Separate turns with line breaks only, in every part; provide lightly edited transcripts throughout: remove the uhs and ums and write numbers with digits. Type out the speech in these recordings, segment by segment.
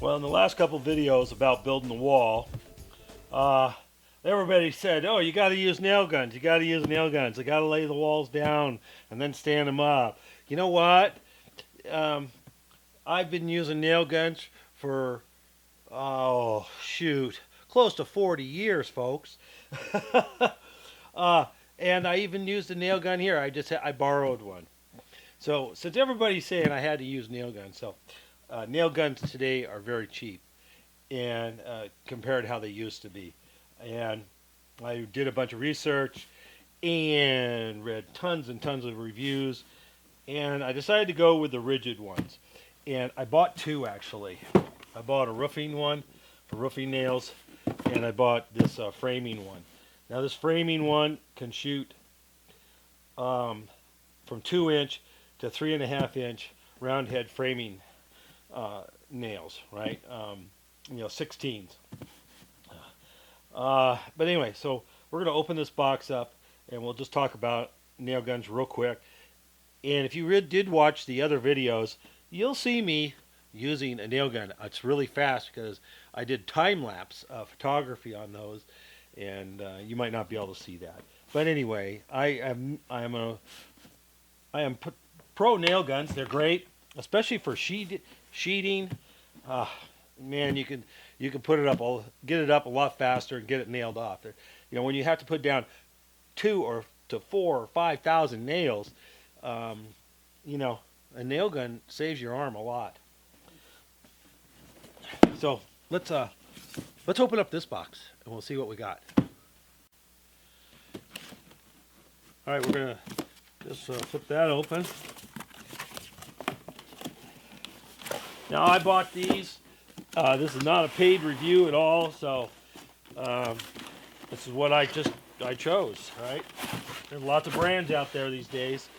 Well, in the last couple videos about building the wall, everybody said, oh, you got to use nail guns. You got to use nail guns. You got to lay the walls down and then stand them up. You know what? I've been using nail guns for, oh, shoot, close to 40 years, folks. And I even used a nail gun here. I borrowed one. So since everybody's saying I had to use nail guns, so nail guns today are very cheap, and compared to how they used to be. And I did a bunch of research and read tons and tons of reviews, and I decided to go with the Ridgid ones. And I bought two actually. I bought a roofing one for roofing nails, and I bought this framing one. Now this framing one can shoot from 2-inch to 3.5-inch round head framing nails, right? 16s. But anyway, so we're going to open this box up and we'll just talk about nail guns real quick. And if you did watch the other videos, you'll see me using a nail gun. It's really fast because I did time-lapse photography on those, and you might not be able to see that. But anyway, I am pro nail guns. They're great, especially for sheeting. Man, you can put it up, get it up a lot faster and get it nailed off. When you have to put down 2,000 to 4,000 or 5,000 nails, a nail gun saves your arm a lot. So let's open up this box and we'll see what we got. All right, we're gonna just flip that open. Now I bought these. This is not a paid review at all, so this is what I chose. Right? There's lots of brands out there these days.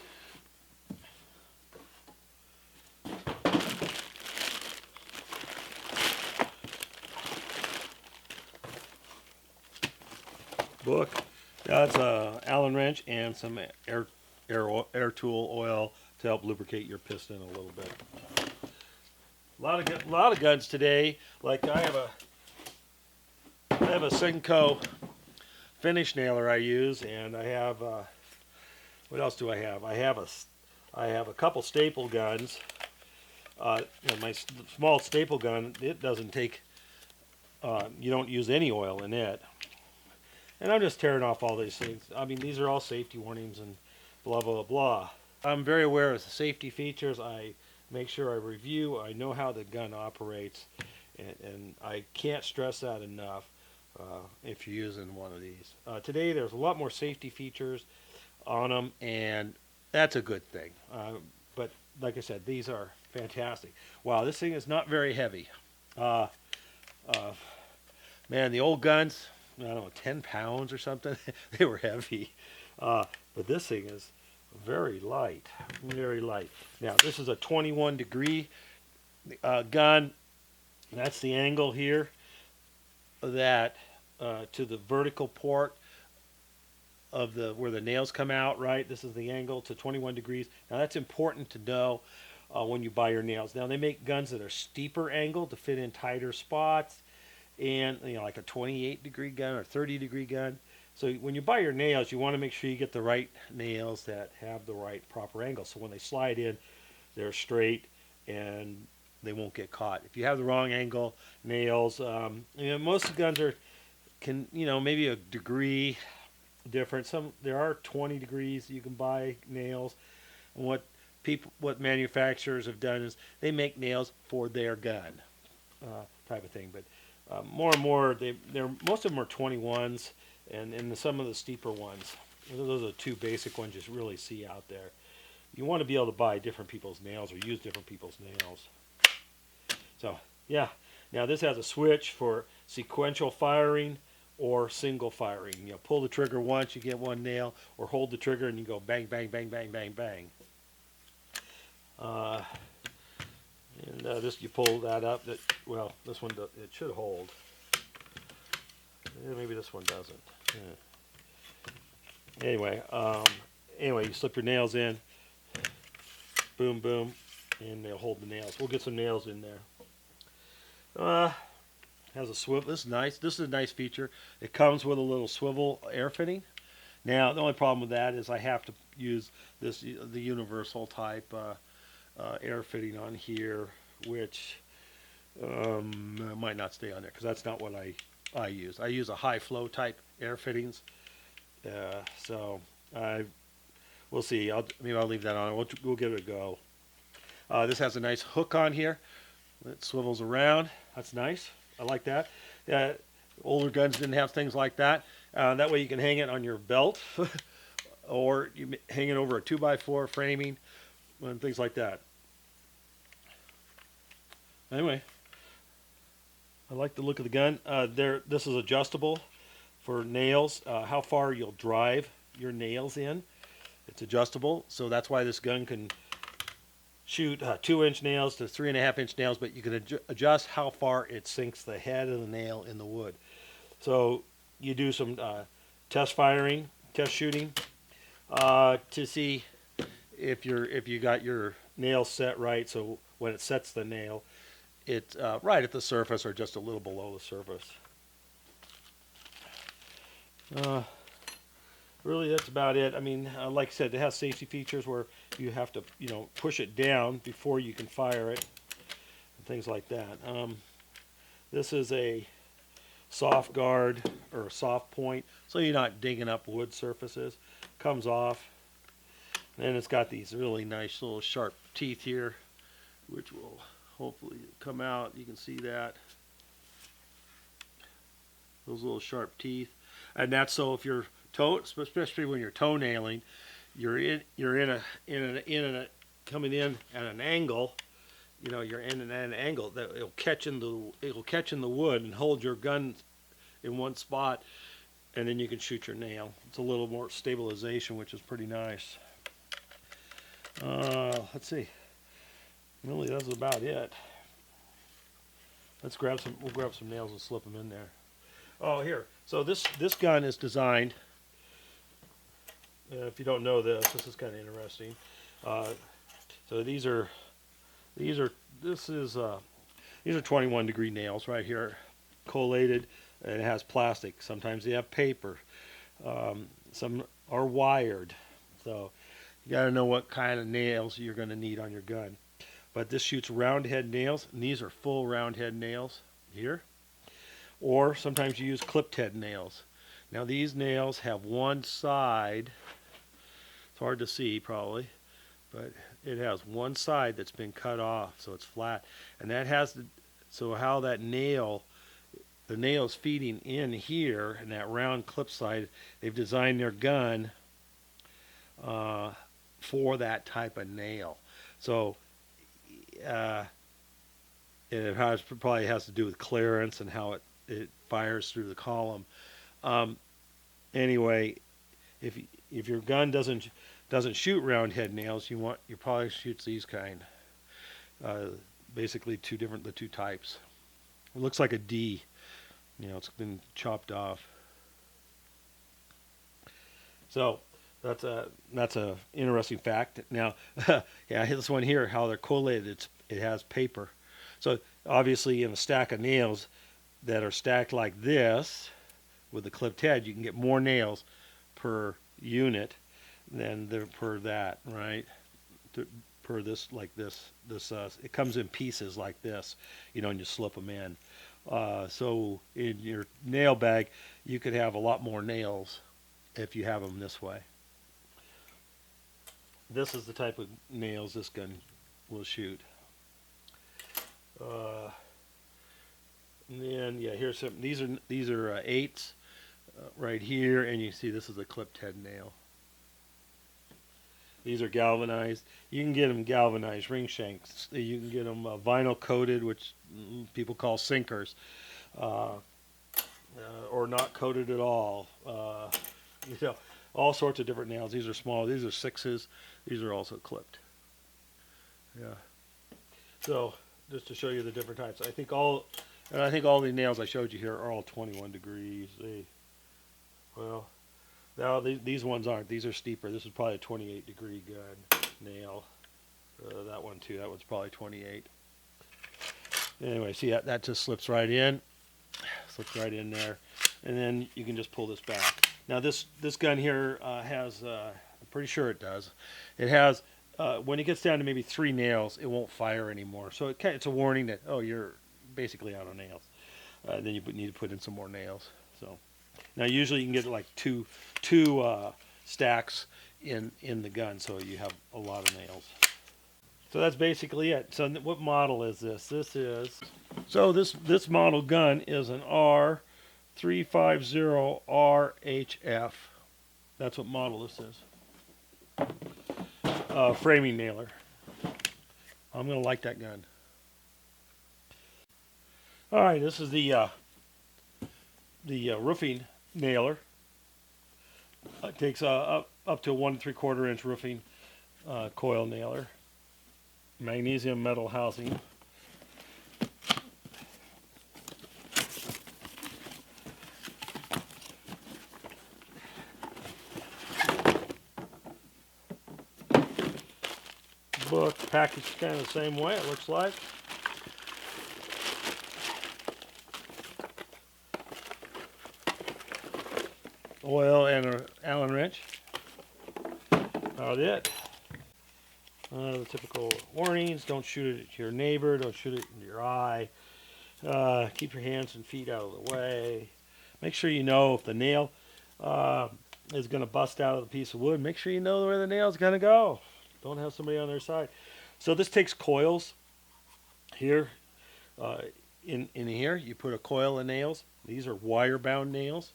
Book. That's a Allen wrench and some air tool oil to help lubricate your piston a little bit. A lot of guns today. Like I have a Senko finish nailer I use, and I have what else do I have? I have a couple staple guns. My small staple gun, it doesn't take. You don't use any oil in it. And I'm just tearing off all these things. I mean, these are all safety warnings and blah, blah, blah. I'm very aware of the safety features. I make sure I review. I know how the gun operates. And I can't stress that enough if you're using one of these. Today, there's a lot more safety features on them, and that's a good thing. But like I said, these are fantastic. Wow, this thing is not very heavy. Man, the old guns, I don't know, 10 pounds or something. They were heavy. But this thing is very light, very light. Now, this is a 21 degree gun. That's the angle here that to the vertical port of where the nails come out, right? This is the angle to 21 degrees. Now, that's important to know when you buy your nails. Now, they make guns that are steeper angled to fit in tighter spots. And like a 28 degree gun or 30 degree gun. So when you buy your nails, you want to make sure you get the right nails that have the right proper angle. So when they slide in, they're straight and they won't get caught. If you have the wrong angle nails, most guns maybe a degree different. There are 20 degrees you can buy nails. And what manufacturers have done is they make nails for their gun type of thing. But more and more, most of them are 21s, and some of the steeper ones. Those are the two basic ones you really see out there. You want to be able to buy different people's nails or use different people's nails. So, yeah. Now, this has a switch for sequential firing or single firing. Pull the trigger once, you get one nail, or hold the trigger and you go bang, bang, bang, bang, bang, bang. This, you pull that up. This one it should hold. Maybe this one doesn't. Yeah. Anyway, you slip your nails in. Boom, boom, and they'll hold the nails. We'll get some nails in there. Has a swivel. This is nice. This is a nice feature. It comes with a little swivel air fitting. Now the only problem with that is I have to use the universal type air fitting on here, which might not stay on there because that's not what I use. I use a high flow type air fittings. So we'll see. Maybe I'll leave that on. We'll give it a go. This has a nice hook on here. It swivels around. That's nice. I like that. Older guns didn't have things like that. That way you can hang it on your belt or you hang it over a 2x4 framing and things like that. Anyway, I like the look of the gun. This is adjustable for nails, how far you'll drive your nails in. It's adjustable, so that's why this gun can shoot 2-inch nails to 3.5-inch nails, but you can adjust how far it sinks the head of the nail in the wood. So you do some test shooting to see if you got your nail set right. So when it sets the nail, it's right at the surface or just a little below the surface. Really, that's about it. I mean, like I said, it has safety features where you have to, push it down before you can fire it, and things like that. This is a soft guard or a soft point, so you're not digging up wood surfaces. Comes off, and it's got these really nice little sharp teeth here, which will hopefully come out. You can see that. Those little sharp teeth, and that's so if you're especially when you're toenailing, you're coming in at an angle. You're in at an angle that it'll catch in the wood and hold your gun in one spot, and then you can shoot your nail. It's a little more stabilization, which is pretty nice. Let's see. Really, that's about it. We'll grab some nails and slip them in there. Oh, here. So this gun is designed. If you don't know this is kind of interesting. So these are 21-degree nails right here, collated, and it has plastic. Sometimes they have paper. Some are wired. So you got to know what kind of nails you're going to need on your gun. But this shoots round head nails, and these are full round head nails here. Or sometimes you use clipped head nails. Now these nails have one side. It's hard to see probably, but it has one side that's been cut off, so it's flat, and that has so how that the nail's feeding in here, and that round clip side, they've designed their gun for that type of nail. So it probably has to do with clearance and how it fires through the column. Anyway, if your gun doesn't shoot round head nails, you probably shoots these kind. Basically the two types. It looks like a D. It's been chopped off. So that's a interesting fact. Now, yeah, this one here, how they're collated, it has paper. So obviously, in a stack of nails that are stacked like this with a clipped head, you can get more nails per unit than per that, right? Per this, like this. It comes in pieces like this, and you slip them in. So in your nail bag, you could have a lot more nails if you have them this way. This is the type of nails this gun will shoot. And then here's some. These are 8s right here, and you see this is a clipped head nail. These are galvanized. You can get them galvanized ring shanks. You can get them vinyl coated, which people call sinkers, or not coated at all. All sorts of different nails. These are small. These are 6s. These are also clipped. Yeah. So just to show you the different types, I think all the nails I showed you here are all 21 degrees. Well, now these ones aren't. These are steeper. This is probably a 28-degree gun nail. That one too. That one's probably 28. Anyway, see that just slips right in. Slips right in there. And then you can just pull this back. Now this gun here has, I'm pretty sure it does. It has, when it gets down to maybe 3 nails, it won't fire anymore. So it's a warning that, oh, you're basically out of nails. Then you need to put in some more nails. So now usually you can get like two stacks in the gun, so you have a lot of nails. So that's basically it. So what model is this? This model gun is an R350RHF. That's what model this is. Framing nailer. I'm gonna like that gun. All right, this is the roofing nailer. It takes up to a 1 3/4 inch roofing coil nailer. Magnesium metal housing. Book packaged kind of the same way, it looks like. Oil and an Allen wrench. About it. The typical warnings: don't shoot it at your neighbor, don't shoot it into your eye, keep your hands and feet out of the way. Make sure you know if the nail is going to bust out of the piece of wood. Make sure you know where the nail is going to go. Don't have somebody on their side. So this takes coils here. In here, you put a coil of nails. These are wire-bound nails.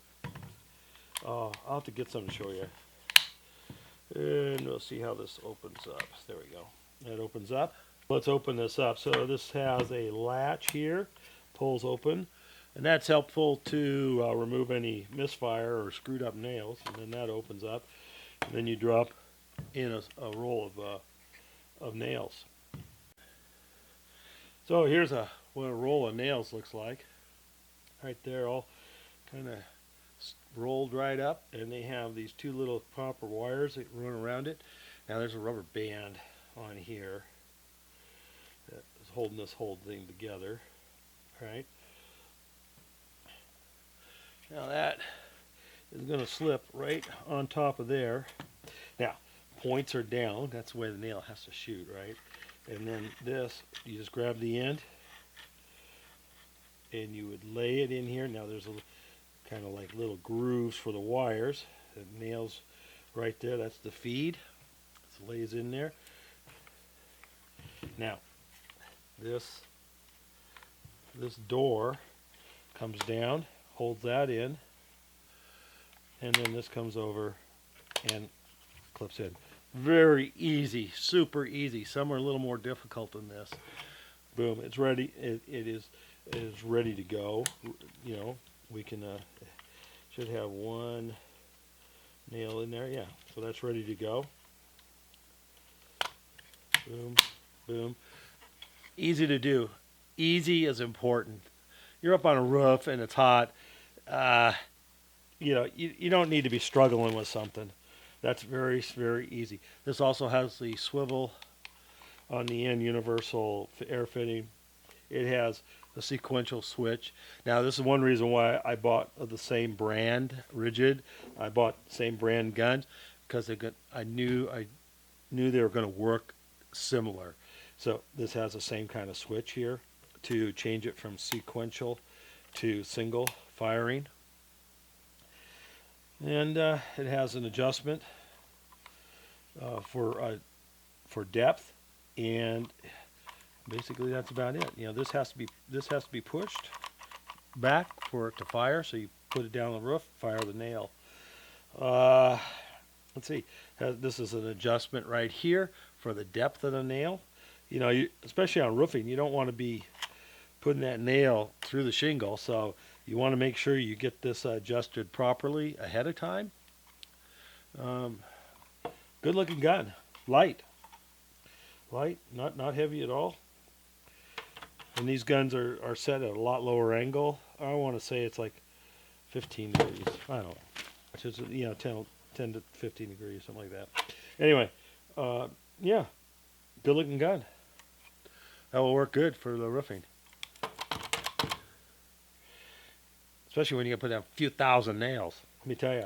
I'll have to get some to show you. And we'll see how this opens up. There we go. That opens up. Let's open this up. So this has a latch here. Pulls open. And that's helpful to remove any misfire or screwed up nails. And then that opens up. And then you drop in a roll of nails. So here's what a roll of nails looks like. Right there, all kind of rolled right up, and they have these 2 little copper wires that run around it. Now there's a rubber band on here that is holding this whole thing together. Right. Now that is going to slip right on top of there. Now points are down. That's the way the nail has to shoot, right? And then this, you just grab the end, and you would lay it in here. Now there's a kind of like little grooves for the wires. The nails right there, that's the feed. It lays in there. Now, this door comes down, holds that in, and then this comes over and clips in. Very easy, super easy. Some are a little more difficult than this. Boom, it's ready. It is ready to go. You know, we can should have 1 nail in there. Yeah, so that's ready to go. Boom, boom. Easy to do. Easy is important. You're up on a roof and it's hot. You know, you don't need to be struggling with something. That's very, very easy. This also has the swivel on the end, universal air fitting. It has a sequential switch. Now, this is one reason why I bought the same brand, Ridgid. I bought the same brand guns because I knew they were going to work similar. So this has the same kind of switch here to change it from sequential to single firing. And it has an adjustment for depth, and basically that's about it. You know, this has to be pushed back for it to fire. So you put it down on the roof, fire the nail. Let's see. This is an adjustment right here for the depth of the nail. You know, especially on roofing, you don't want to be putting that nail through the shingle. So you want to make sure you get this adjusted properly ahead of time. Good looking gun. Light, not heavy at all. And these guns are set at a lot lower angle. I want to say it's like 15 degrees. I don't know. Which is, you know, 10 to 15 degrees, something like that. Anyway, yeah, good looking gun. That will work good for the roofing. especially when you put down a few thousand nails. Let me tell you,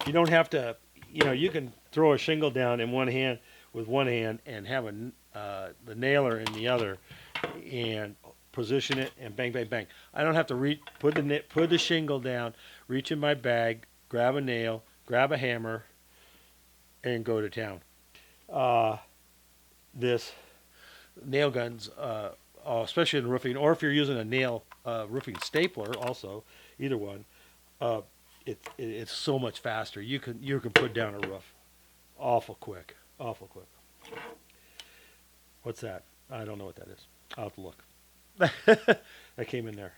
you don't have to. You can throw a shingle down in one hand with one hand and have the nailer in the other, and position it and bang, bang, bang. I don't have to put the shingle down, reach in my bag, grab a nail, grab a hammer, and go to town. This nail guns, especially in roofing, or if you're using a nail roofing stapler, also either one, it's so much faster. You can put down a roof awful quick. What's that? I don't know what that is. I'll have to look. That came in there.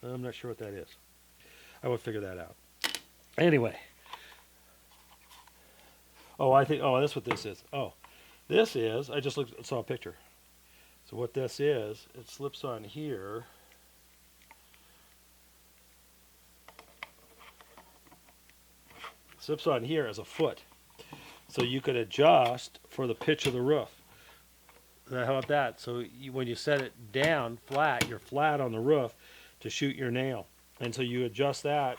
I'm not sure what that is. I will figure that out. Anyway. That's what this is. This is, I just saw a picture. So what this is, it slips on here. Slips on here as a foot. So you could adjust for the pitch of the roof. How about that? So when you set it down flat, you're flat on the roof to shoot your nail. And so you adjust that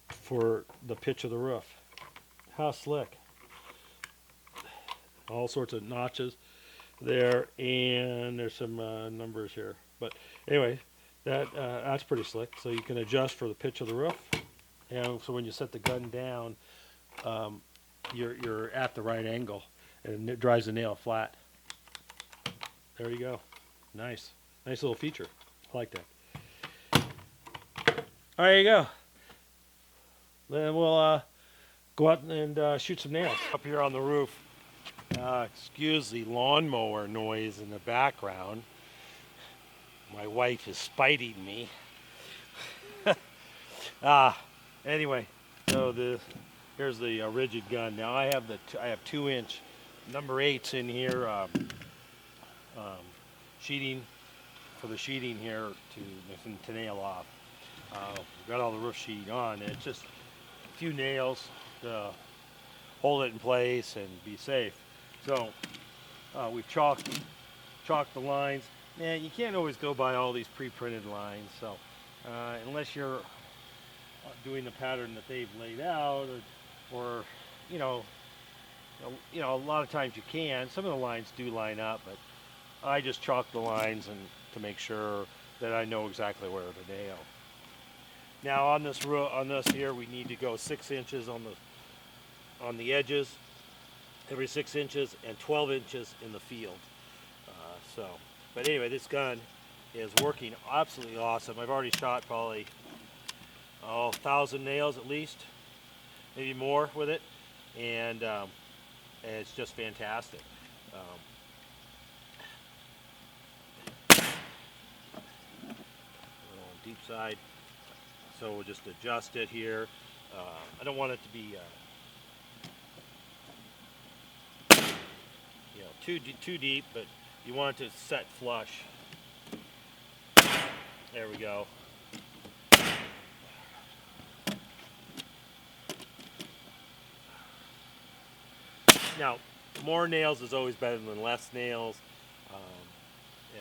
for the pitch of the roof. How slick. All sorts of notches there, and there's some numbers here. But anyway, that's pretty slick. So you can adjust for the pitch of the roof. And so when you set the gun down, you're at the right angle, and it drives the nail flat. There you go. Nice little feature. I like that. All right, there you go. Then we'll go out and shoot some nails up here on the roof. Excuse the lawnmower noise in the background. My wife is spiting me. Anyway, so here's the Ridgid gun. Now I have 2-inch number 8s in here, sheeting for the sheeting here to nail off. We've got all the roof sheet on, and it's just a few nails to hold it in place and be safe. So we've chalked the lines. Man, you can't always go by all these pre-printed lines. So unless you're doing the pattern that they've laid out, or a lot of times you can. Some of the lines do line up, but I just chalk the lines and to make sure that I know exactly where to nail. Now on this here, we need to go 6 inches on the edges, every 6 inches, and 12 inches in the field. But anyway, this gun is working absolutely awesome. I've already shot probably 1,000 nails at least, maybe more with it, and it's just fantastic. Deep side, so we'll just adjust it here. I don't want it to be too deep, but you want it to set flush. There we go. Now, more nails is always better than less nails.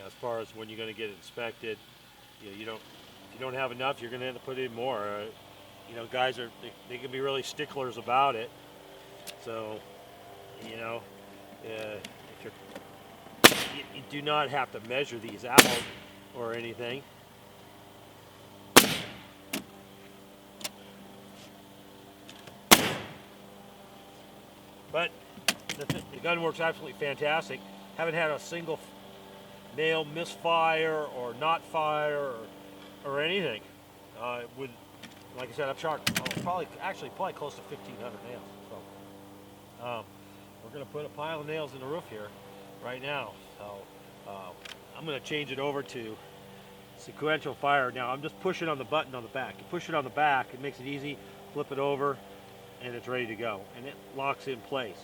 As far as when you're going to get it inspected, if you don't have enough, you're going to have to put in more. Guys they can be really sticklers about it. So, you do not have to measure these out or anything. But the gun works absolutely fantastic. Haven't had a single nail misfire or not fire or anything. Like I said, I've shot probably close to 1,500 nails. So we're going to put a pile of nails in the roof here right now. So I'm going to change it over to sequential fire. Now I'm just pushing on the button on the back. You push it on the back, it makes it easy. Flip it over, and it's ready to go, and it locks in place.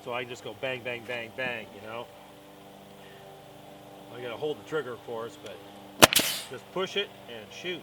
So I just go bang, bang, bang, bang. I gotta hold the trigger, of course, but just push it and shoot.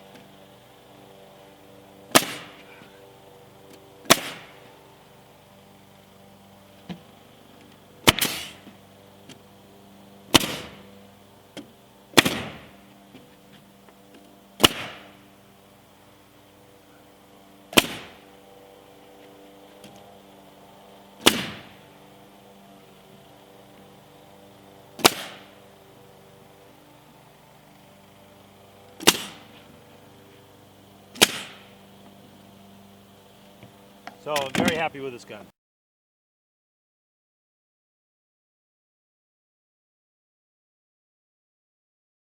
So I'm very happy with this gun.